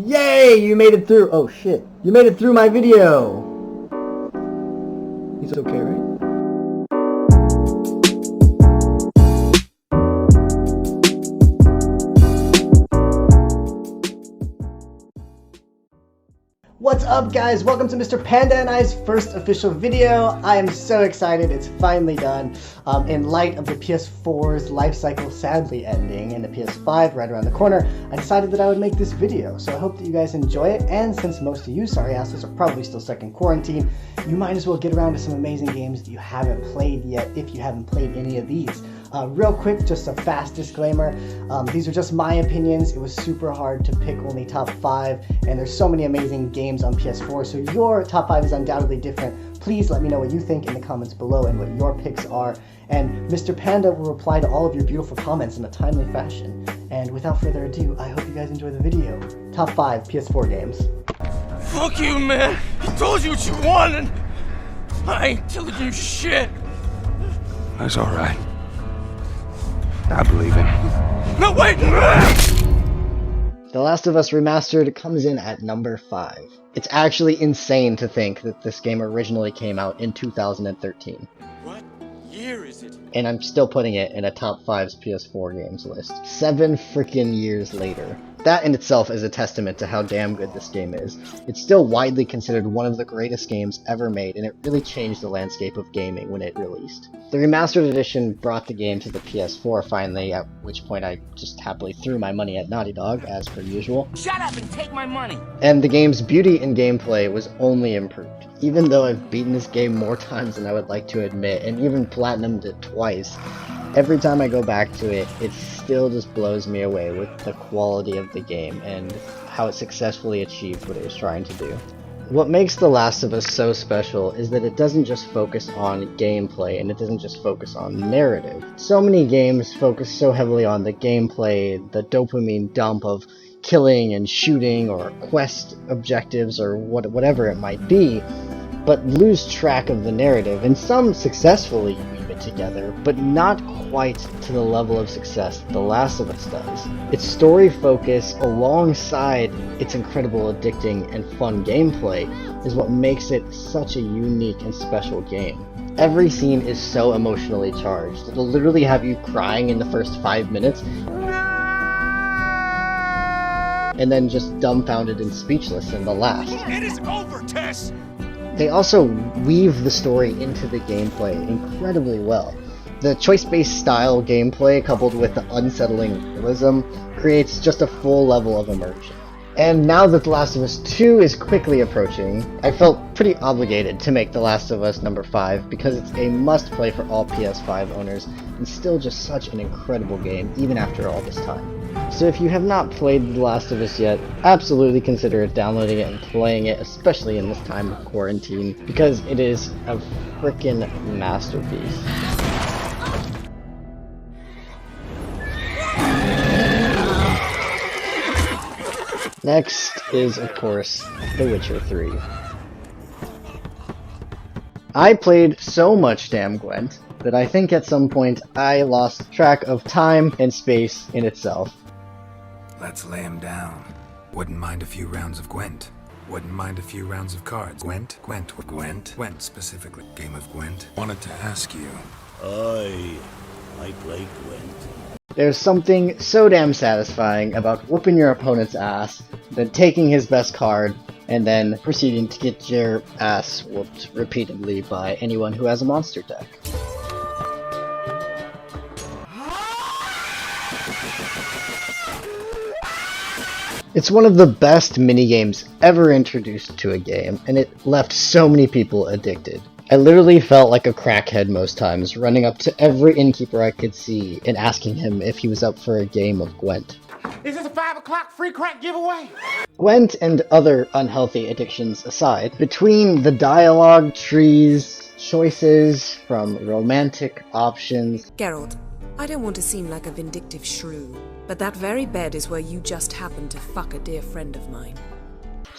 Yay! You made it through. Oh shit! You made it through my video. He's okay, right? What's up, guys? Welcome to Mr. Panda and I's first official video. I am so excited. It's finally done. In light of the PS4's life cycle sadly ending and the PS5 right around the corner, I decided that I would make this video. So I hope that you guys enjoy it. And since most of you sorry asses are probably still stuck in quarantine, you might as well get around to some amazing games that you haven't played yet if you haven't played any of these. Real quick, just a fast disclaimer. These are just my opinions. It was super hard to pick only top 5, and there's so many amazing games on PS4, so your top 5 is undoubtedly different. Please let me know what you think in the comments below and what your picks are, and Mr. Panda will reply to all of your beautiful comments in a timely fashion. And without further ado, I hope you guys enjoy the video. Top 5 PS4 games. Fuck you, man! He told you what you wanted! I ain't telling you shit! That's alright. I believe him. No, wait! The Last of Us Remastered comes in at number 5. It's actually insane to think that this game originally came out in 2013. What year is it? And I'm still putting it in a top 5's PS4 games list. 7 freaking years later. That in itself is a testament to how damn good this game is. It's still widely considered one of the greatest games ever made, and it really changed the landscape of gaming when it released. The remastered edition brought the game to the PS4 finally, at which point I just happily threw my money at Naughty Dog, as per usual. Shut up and take my money! And the game's beauty and gameplay was only improved. Even though I've beaten this game more times than I would like to admit, and even platinumed it twice, every time I go back to it, it still just blows me away with the quality of the game and how it successfully achieved what it was trying to do. What makes The Last of Us so special is that it doesn't just focus on gameplay, and it doesn't just focus on narrative. So many games focus so heavily on the gameplay, the dopamine dump of killing and shooting, or quest objectives, or whatever it might be, but lose track of the narrative, and some successfully weave it together, but not quite to the level of success The Last of Us does. Its story focus, alongside its incredible, addicting, and fun gameplay, is what makes it such a unique and special game. Every scene is so emotionally charged, it'll literally have you crying in the first 5 minutes, and then just dumbfounded and speechless in the last. It is over, Tess! They also weave the story into the gameplay incredibly well. The choice-based style gameplay, coupled with the unsettling realism, creates just a full level of immersion. And now that The Last of Us 2 is quickly approaching, I felt pretty obligated to make The Last of Us number 5 because it's a must-play for all PS5 owners, and still just such an incredible game, even after all this time. So if you have not played The Last of Us yet, absolutely consider downloading it and playing it, especially in this time of quarantine, because it is a frickin' masterpiece. Next is, of course, The Witcher 3. I played so much damn Gwent that I think at some point I lost track of time and space in itself. Let's lay him down. Wouldn't mind a few rounds of Gwent. Wouldn't mind a few rounds of cards. Gwent, Gwent specifically. Game of Gwent. Wanted to ask you. I play Gwent. There's something so damn satisfying about whooping your opponent's ass, then taking his best card, and then proceeding to get your ass whooped repeatedly by anyone who has a monster deck. It's one of the best minigames ever introduced to a game, and it left so many people addicted. I literally felt like a crackhead most times, running up to every innkeeper I could see and asking him if he was up for a game of Gwent. Is this a 5 o'clock free crack giveaway? Gwent and other unhealthy addictions aside, between the dialogue trees, choices from romantic options... Geralt, I don't want to seem like a vindictive shrew, but that very bed is where you just happened to fuck a dear friend of mine.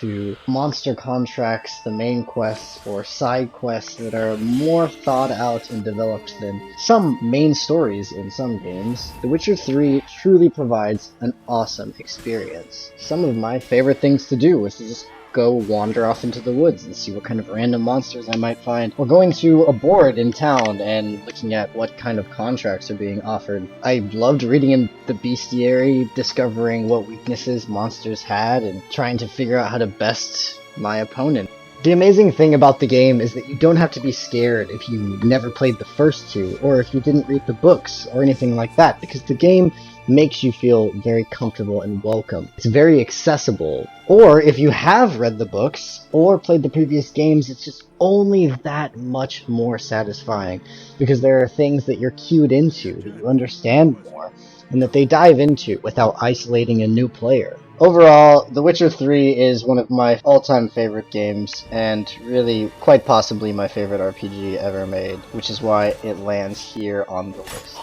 to monster contracts, the main quests, or side quests that are more thought out and developed than some main stories in some games, The Witcher 3 truly provides an awesome experience. Some of my favorite things to do was to just go wander off into the woods and see what kind of random monsters I might find, or going to a board in town and looking at what kind of contracts are being offered. I loved reading in the bestiary, discovering what weaknesses monsters had, and trying to figure out how to best my opponent. The amazing thing about the game is that you don't have to be scared if you never played the first two, or if you didn't read the books, or anything like that, because the game makes you feel very comfortable and welcome. It's very accessible. Or if you have read the books, or played the previous games, it's just only that much more satisfying, because there are things that you're cued into, that you understand more, and that they dive into without isolating a new player. Overall, The Witcher 3 is one of my all-time favorite games, and really quite possibly my favorite RPG ever made, which is why it lands here on the list.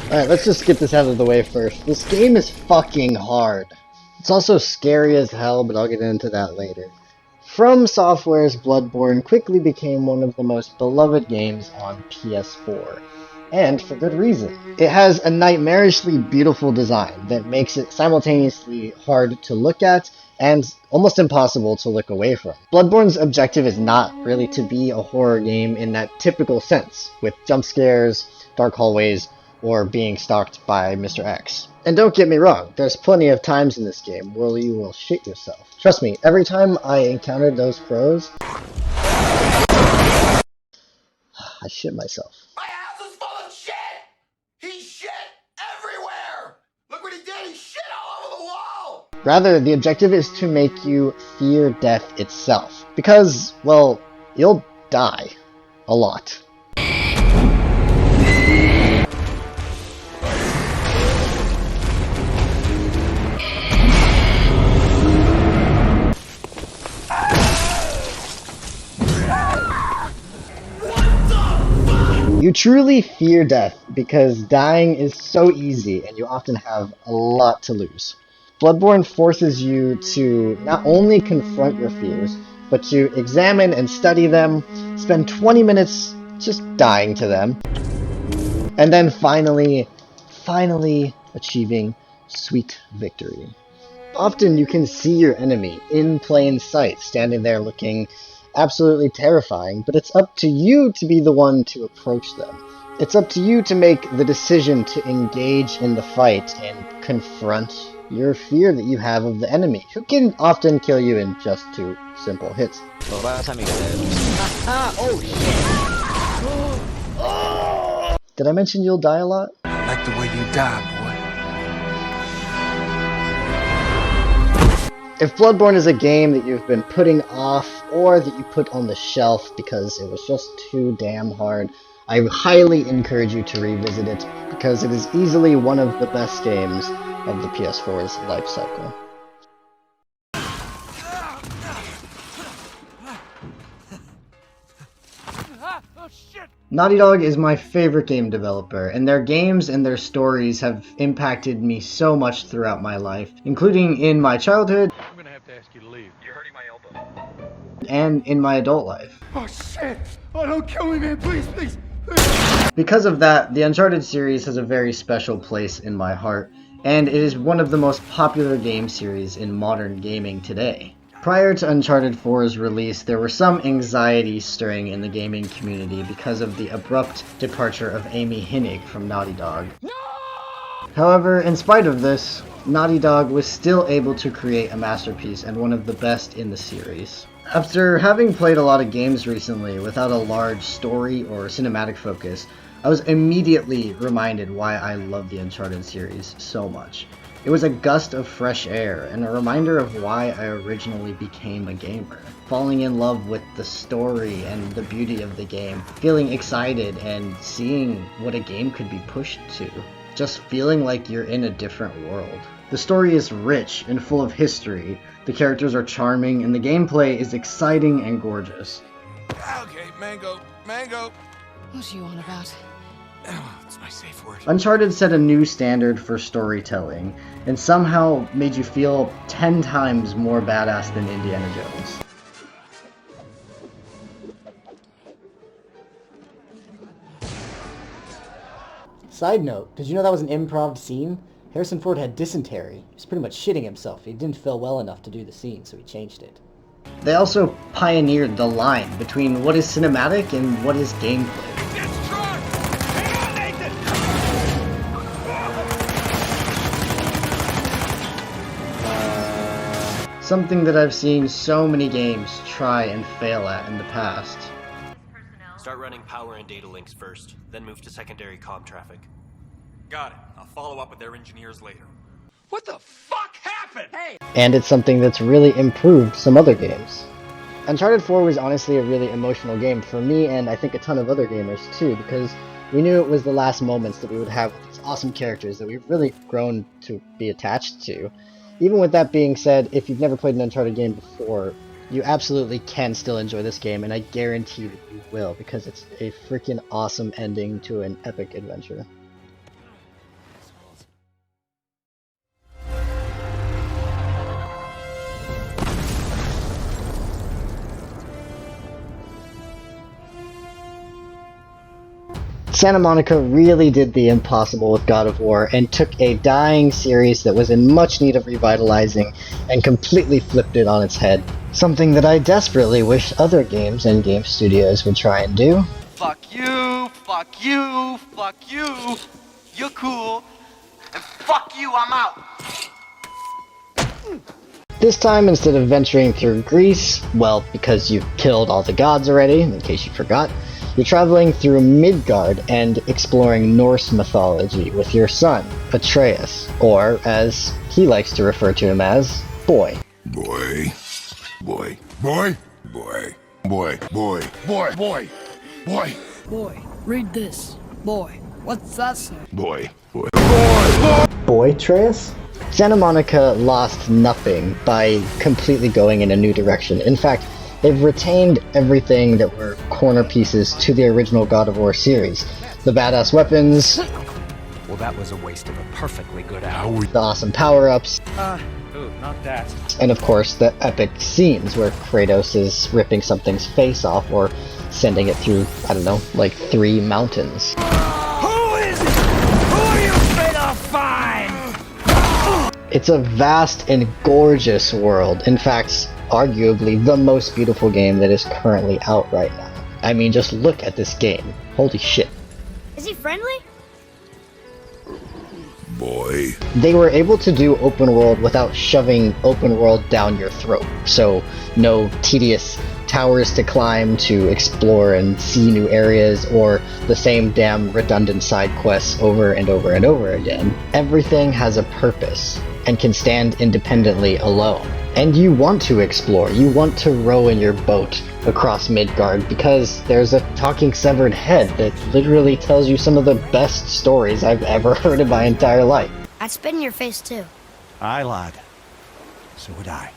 Alright, let's just get this out of the way first. This game is fucking hard. It's also scary as hell, but I'll get into that later. From Software's Bloodborne quickly became one of the most beloved games on PS4. And for good reason. It has a nightmarishly beautiful design that makes it simultaneously hard to look at and almost impossible to look away from. Bloodborne's objective is not really to be a horror game in that typical sense, with jump scares, dark hallways, or being stalked by Mr. X. And don't get me wrong, there's plenty of times in this game where you will shit yourself. Trust me, every time I encountered those crows, I shit myself. My house is full of shit! He shit everywhere! Look what he did! He shit all over the wall! Rather, the objective is to make you fear death itself. Because, well, you'll die. A lot. You truly fear death because dying is so easy and you often have a lot to lose. Bloodborne forces you to not only confront your fears, but to examine and study them, spend 20 minutes just dying to them, and then finally achieving sweet victory. Often you can see your enemy in plain sight, standing there looking absolutely terrifying, but it's up to you to be the one to approach them. It's up to you to make the decision to engage in the fight and confront your fear that you have of the enemy, who can often kill you in just 2 simple hits. Well, by the time you get there, oh shit! Did I mention you'll die a lot? I like the way you die, boy. If Bloodborne is a game that you've been putting off, or that you put on the shelf because it was just too damn hard, I highly encourage you to revisit it, because it is easily one of the best games of the PS4's life cycle. Naughty Dog is my favorite game developer, and their games and their stories have impacted me so much throughout my life, including in my childhood, I'm gonna have to ask you to leave. You're hurting my elbow. and in my adult life. Oh shit! Oh, don't kill me, man! Please, please! Because of that, the Uncharted series has a very special place in my heart, and it is one of the most popular game series in modern gaming today. Prior to Uncharted 4's release, there were some anxiety stirring in the gaming community because of the abrupt departure of Amy Hennig from Naughty Dog. No! However, in spite of this, Naughty Dog was still able to create a masterpiece and one of the best in the series. After having played a lot of games recently without a large story or cinematic focus, I was immediately reminded why I love the Uncharted series so much. It was a gust of fresh air and a reminder of why I originally became a gamer. Falling in love with the story and the beauty of the game, feeling excited and seeing what a game could be pushed to. Just feeling like you're in a different world. The story is rich and full of history, the characters are charming, and the gameplay is exciting and gorgeous. Okay, mango. What are you on about? What's my safe word? Uncharted set a new standard for storytelling, and somehow made you feel 10 times more badass than Indiana Jones. Side note, did you know that was an improv scene? Harrison Ford had dysentery. He was pretty much shitting himself. He didn't feel well enough to do the scene, so he changed it. They also pioneered the line between what is cinematic and what is gameplay. Something that I've seen so many games try and fail at in the past. Start running power and data links first, then move to secondary comm traffic. Got it. I'll follow up with their engineers later. What the fuck happened? Hey! And it's something that's really improved some other games. Uncharted 4 was honestly a really emotional game for me, and I think a ton of other gamers too, because we knew it was the last moments that we would have with these awesome characters that we've really grown to be attached to. Even with that being said, if you've never played an Uncharted game before, you absolutely can still enjoy this game, and I guarantee that you will, because it's a freaking awesome ending to an epic adventure. Santa Monica really did the impossible with God of War and took a dying series that was in much need of revitalizing and completely flipped it on its head. Something that I desperately wish other games and game studios would try and do. Fuck you, fuck you, fuck you. You're cool. And fuck you, I'm out. This time, instead of venturing through Greece, well, because you've killed all the gods already, in case you forgot, you're traveling through Midgard and exploring Norse mythology with your son, Atreus, or as he likes to refer to him as, Boy. Boy. Boy. Boy. Boy. Boy. Boy. Boy. Boy. Boy. Boy, read this. Boy, what's that say? Boy. Boy. Boy, Atreus? Santa Monica lost nothing by completely going in a new direction. In fact, they've retained everything that were corner pieces to the original God of War series. The badass weapons, Well, that was a waste of a perfectly good hour. the awesome power-ups, Ooh, not that. and of course the epic scenes where Kratos is ripping something's face off or sending it through, I don't know, like 3 mountains. Who is it? Who are you finna find? It's a vast and gorgeous world. In fact, arguably the most beautiful game that is currently out right now. I mean, just look at this game. Holy shit. Is he friendly? Boy. They were able to do open world without shoving open world down your throat. So, no tedious towers to climb to explore and see new areas, or the same damn redundant side quests over and over and over again. Everything has a purpose and can stand independently alone. And you want to explore, you want to row in your boat across Midgard because there's a talking severed head that literally tells you some of the best stories I've ever heard in my entire life. I'd spit in your face too. Aye, lad. So would I.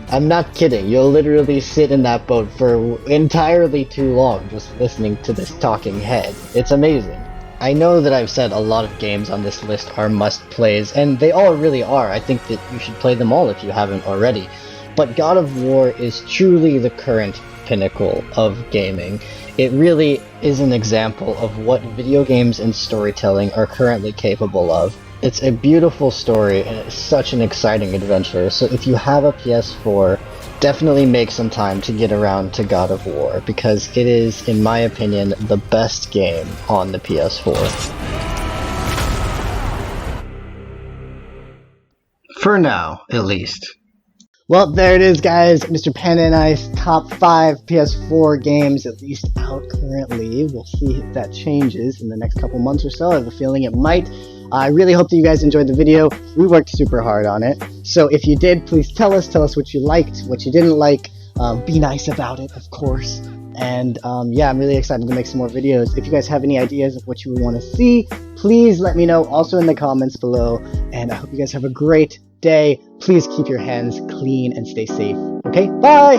I'm not kidding, you'll literally sit in that boat for entirely too long just listening to this talking head. It's amazing. I know that I've said a lot of games on this list are must-plays, and they all really are. I think that you should play them all if you haven't already. But God of War is truly the current pinnacle of gaming. It really is an example of what video games and storytelling are currently capable of. It's a beautiful story, and it's such an exciting adventure, so if you have a PS4, definitely make some time to get around to God of War, because it is, in my opinion, the best game on the PS4. For now, at least. Well, there it is, guys. Mr. Pen and I's top 5 PS4 games, at least out currently. We'll see if that changes in the next couple months or so. I have a feeling it might. I really hope that you guys enjoyed the video. We worked super hard on it. So if you did, please tell us what you liked, what you didn't like. Be nice about it, of course. And yeah, I'm really excited to make some more videos. If you guys have any ideas of what you would want to see, please let me know also in the comments below. And I hope you guys have a great day. Please keep your hands clean and stay safe. Okay, bye!